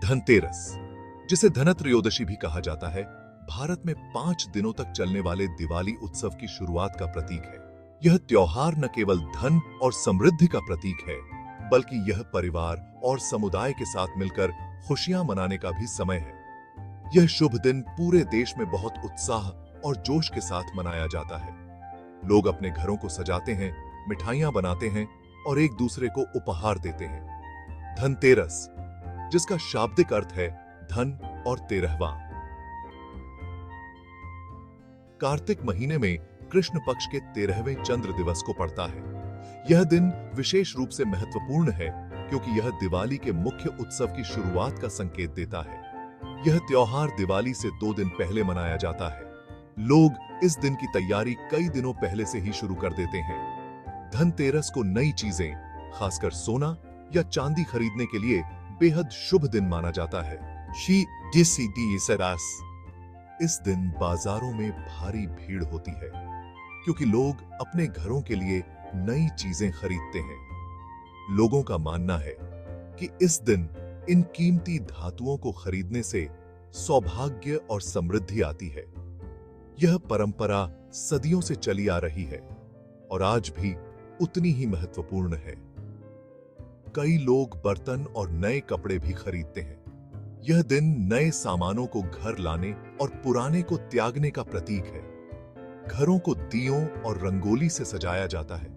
धनतेरस, जिसे धनत्रयोदशी भी कहा जाता है, भारत में 5 दिनों तक चलने वाले दिवाली उत्सव की शुरुआत का प्रतीक है। यह त्योहार न केवल धन और समृद्धि का प्रतीक है, बल्कि यह परिवार और समुदाय के साथ मिलकर खुशियां मनाने का भी समय है। यह शुभ दिन पूरे देश में बहुत उत्साह और जोश के साथ मनाया जाता है। लोग अपने घरों को सजाते हैं, मिठाइयां बनाते हैं और एक दूसरे को उपहार देते हैं। धनतेरस, जिसका शाब्दिक अर्थ है धन और 13वां, कार्तिक महीने में कृष्ण पक्ष के 13वें चंद्र दिवस को पड़ता है। यह दिन विशेष रूप से महत्वपूर्ण है क्योंकि यह दिवाली के मुख्य उत्सव की शुरुआत का संकेत देता है। यह त्योहार दिवाली से 2 दिन पहले मनाया जाता है। लोग इस दिन की तैयारी कई दिनों पहले से ही शुरू कर देते हैं। धनतेरस को नई चीजें, खासकर सोना या चांदी खरीदने के लिए बेहद शुभ दिन माना जाता है। इस दिन बाजारों में भारी भीड़ होती है क्योंकि लोग अपने घरों के लिए नई चीजें खरीदते हैं। लोगों का मानना है कि इस दिन इन कीमती धातुओं को खरीदने से सौभाग्य और समृद्धि आती है। यह परंपरा सदियों से चली आ रही है और आज भी उतनी ही महत्वपूर्ण है। कई लोग बर्तन और नए कपड़े भी खरीदते हैं। यह दिन नए सामानों को घर लाने और पुराने को त्यागने का प्रतीक है। घरों को दियों और रंगोली से सजाया जाता है,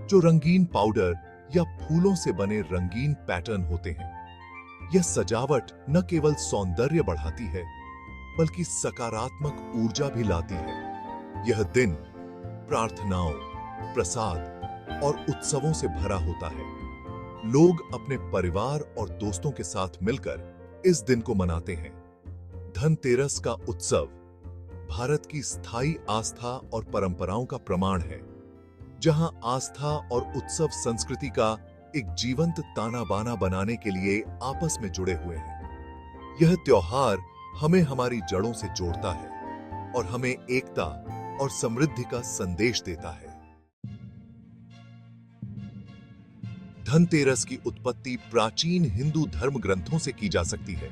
जो रंगीन पाउडर या फूलों से बने रंगीन पैटर्न होते हैं। यह सजावट न केवल सौंदर्य बढ़ाती है, बल्कि सकारात्मक ऊर्जा भी लाती है। यह दिन प्रार्थनाओं, प्रसाद और उत्सवों से भरा होता है। लोग अपने परिवार और दोस्तों के साथ मिलकर इस दिन को मनाते हैं। धनतेरस का उत्सव भारत की स्थायी आस्था और परंपराओं का प्रमाण है, जहां आस्था और उत्सव संस्कृति का एक जीवंत ताना बाना बनाने के लिए आपस में जुड़े हुए हैं। यह त्योहार हमें हमारी जड़ों से जोड़ता है और हमें एकता और समृद्धि का संदेश देता है। धनतेरस की उत्पत्ति प्राचीन हिंदू धर्म ग्रंथों से की जा सकती है।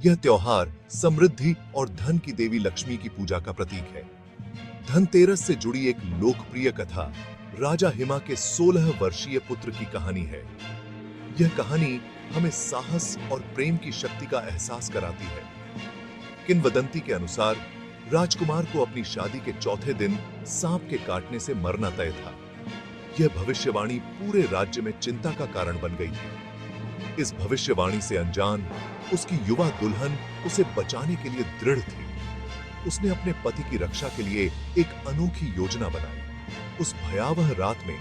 यह त्योहार समृद्धि और धन की देवी लक्ष्मी की पूजा का प्रतीक है। धनतेरस से जुड़ी एक लोकप्रिय कथा राजा हिमा के 16 वर्षीय पुत्र की कहानी है। यह कहानी हमें साहस और प्रेम की शक्ति का एहसास कराती है। किंवदंती के अनुसार राजकुमार को अपनी शादी के चौथे दिन सांप के काटने से मरना तय था। यह भविष्यवाणी पूरे राज्य में चिंता का कारण बन गई थी। इस भविष्यवाणी से अनजान उसकी युवा दुल्हन उसे बचाने के लिए दृढ़ थी। उसने अपने पति की रक्षा के लिए एक अनोखी योजना बनाई। उस भयावह रात में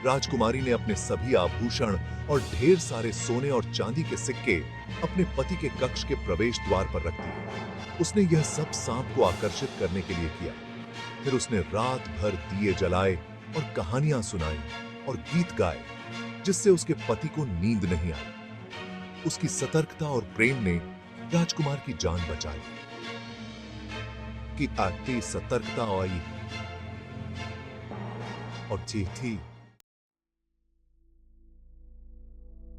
राजकुमारी ने अपने सभी आभूषण और ढेर सारे सोने और चांदी के सिक्के अपने पति के कक्ष के प्रवेश द्वार पर रख दिए। उसने यह सब सांप को आकर्षित करने के लिए किया। फिर उसने रात भर दिए जलाए और कहानियां सुनाई और गीत गाए, जिससे उसके पति को नींद नहीं आई। उसकी सतर्कता और प्रेम ने राजकुमार की जान बचाई। कि आती सतर्कता आई और थी।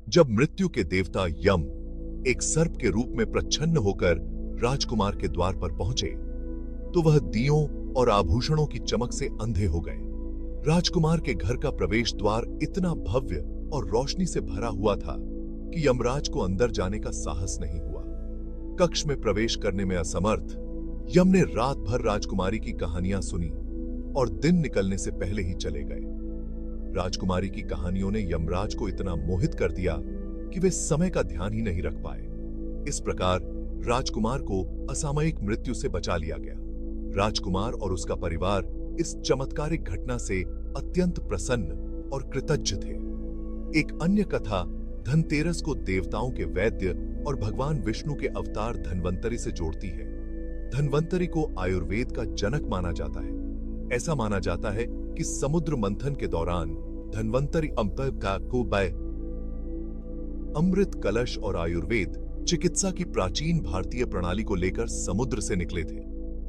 जब मृत्यु के देवता यम एक सर्प के रूप में प्रच्छन्न होकर राजकुमार के द्वार पर पहुंचे, तो वह दियों और आभूषणों की चमक से अंधे हो गए। राजकुमार के घर का प्रवेश द्वार इतना भव्य और रोशनी से भरा हुआ था कि यमराज को अंदर जाने का साहस नहीं हुआ। कक्ष में प्रवेश करने में असमर्थ, यम ने रात भर राजकुमारी की कहानियां सुनी और दिन निकलने से पहले ही चले गए। राजकुमारी की कहानियों ने यमराज को इतना मोहित कर दिया कि वे समय का ध्यान ही नहीं रख पाए। इस प्रकार राजकुमार को असामयिक मृत्यु से बचा लिया गया। राजकुमार और उसका परिवार इस चमत्कारिक घटना से अत्यंत प्रसन्न और कृतज्ञ थे। एक अन्य कथा धनतेरस को देवताओं के वैद्य और भगवान विष्णु के अवतार धन्वंतरी से जोड़ती है। धन्वंतरी को आयुर्वेद का जनक माना जाता है। ऐसा माना जाता है कि समुद्र मंथन के दौरान धन्वंतरी अमृत कलश और आयुर्वेद चिकित्सा की प्राचीन भारतीय प्रणाली को लेकर समुद्र से निकले थे।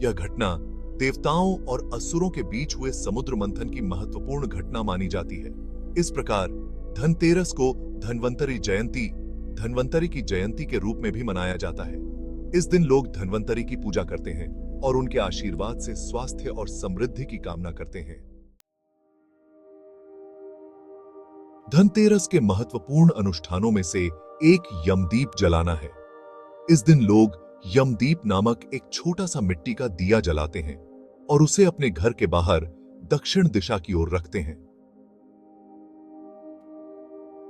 यह घटना देवताओं और असुरों के बीच हुए समुद्र मंथन की महत्वपूर्ण घटना मानी जाती है। इस प्रकार धनतेरस को धन्वंतरी जयंती, धन्वंतरि की जयंती के रूप में भी मनाया जाता है। इस दिन लोग धन्वंतरि की पूजा करते हैं और उनके आशीर्वाद से स्वास्थ्य और समृद्धि की कामना करते हैं। धनतेरस के महत्वपूर्ण अनुष्ठानों में से एक यमदीप जलाना है। इस दिन लोग यमदीप नामक एक छोटा सा मिट्टी का दिया जलाते हैं और उसे अपने घर के बाहर दक्षिण दिशा की ओर रखते हैं।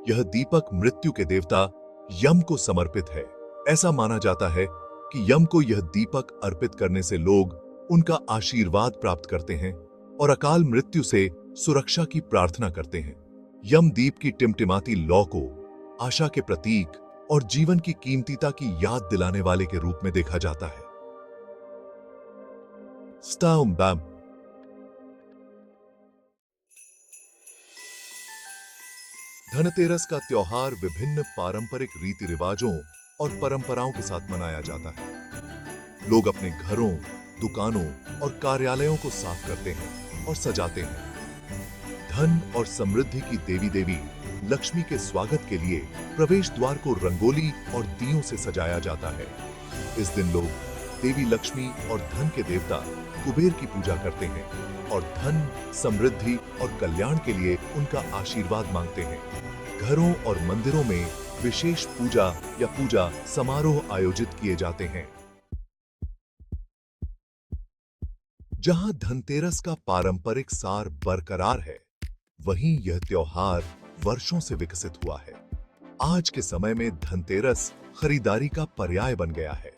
यह दीपक मृत्यु के देवता यम को समर्पित है। ऐसा माना जाता है कि यम को यह दीपक अर्पित करने से लोग उनका आशीर्वाद प्राप्त करते हैं और अकाल मृत्यु से सुरक्षा की प्रार्थना करते हैं। यम दीप की टिमटिमाती लौ को आशा के प्रतीक और जीवन की कीमतीता की याद दिलाने वाले के रूप में देखा जाता है। स्टाउम बैम। धनतेरस का त्योहार विभिन्न पारंपरिक रीति रिवाजों और परंपराओं के साथ मनाया जाता है। लोग अपने घरों, दुकानों और कार्यालयों को साफ करते हैं और सजाते हैं। धन और समृद्धि की देवी लक्ष्मी के स्वागत के लिए प्रवेश द्वार को रंगोली और दियों से सजाया जाता है। इस दिन लोग देवी लक्ष्मी और धन के देवता कुबेर की पूजा करते हैं और धन, समृद्धि और कल्याण के लिए उनका आशीर्वाद मांगते हैं। घरों और मंदिरों में विशेष पूजा या पूजा समारोह आयोजित किए जाते हैं। जहां धनतेरस का पारंपरिक सार बरकरार है, वहीं यह त्योहार वर्षों से विकसित हुआ है। आज के समय में धनतेरस खरीदारी का पर्याय बन गया है,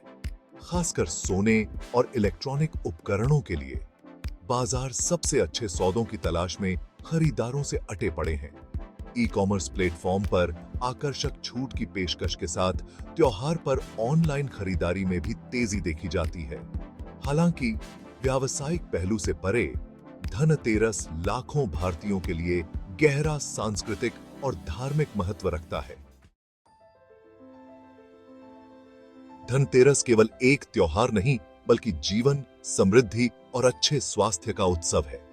खासकर सोने और इलेक्ट्रॉनिक उपकरणों के लिए। बाजार सबसे अच्छे सौदों की तलाश में खरीदारों से अटे पड़े हैं। ई-कॉमर्स प्लेटफॉर्म पर आकर्षक छूट की पेशकश के साथ त्योहार पर ऑनलाइन खरीदारी में भी तेजी देखी जाती है। हालांकि व्यावसायिक पहलू से परे, धनतेरस लाखों भारतीयों के लिए गहरा सांस्कृतिक और धार्मिक महत्व रखता है। धनतेरस केवल एक त्योहार नहीं, बल्कि जीवन, समृद्धि और अच्छे स्वास्थ्य का उत्सव है।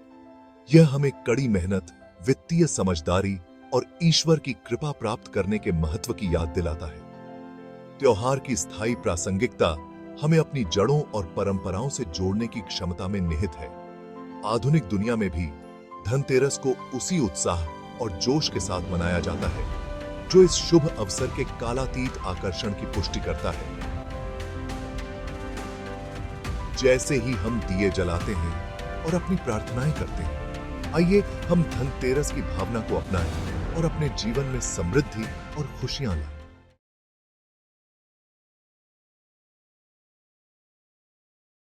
यह हमें कड़ी मेहनत, वित्तीय समझदारी और ईश्वर की कृपा प्राप्त करने के महत्व की याद दिलाता है। त्योहार की स्थायी प्रासंगिकता हमें अपनी जड़ों और परंपराओं से जोड़ने की क्षमता में निहित है। आधुनिक दुनिया में भी धनतेरस को उसी उत्साह और जोश के साथ मनाया जाता है जो इस शुभ अवसर के कालातीत आकर्षण की पुष्टि करता है। जैसे ही हम दिए जलाते हैं और अपनी प्रार्थनाएं करते हैं, आइए हम धनतेरस की भावना को अपनाएं और अपने जीवन में समृद्धि और खुशियां लाएं।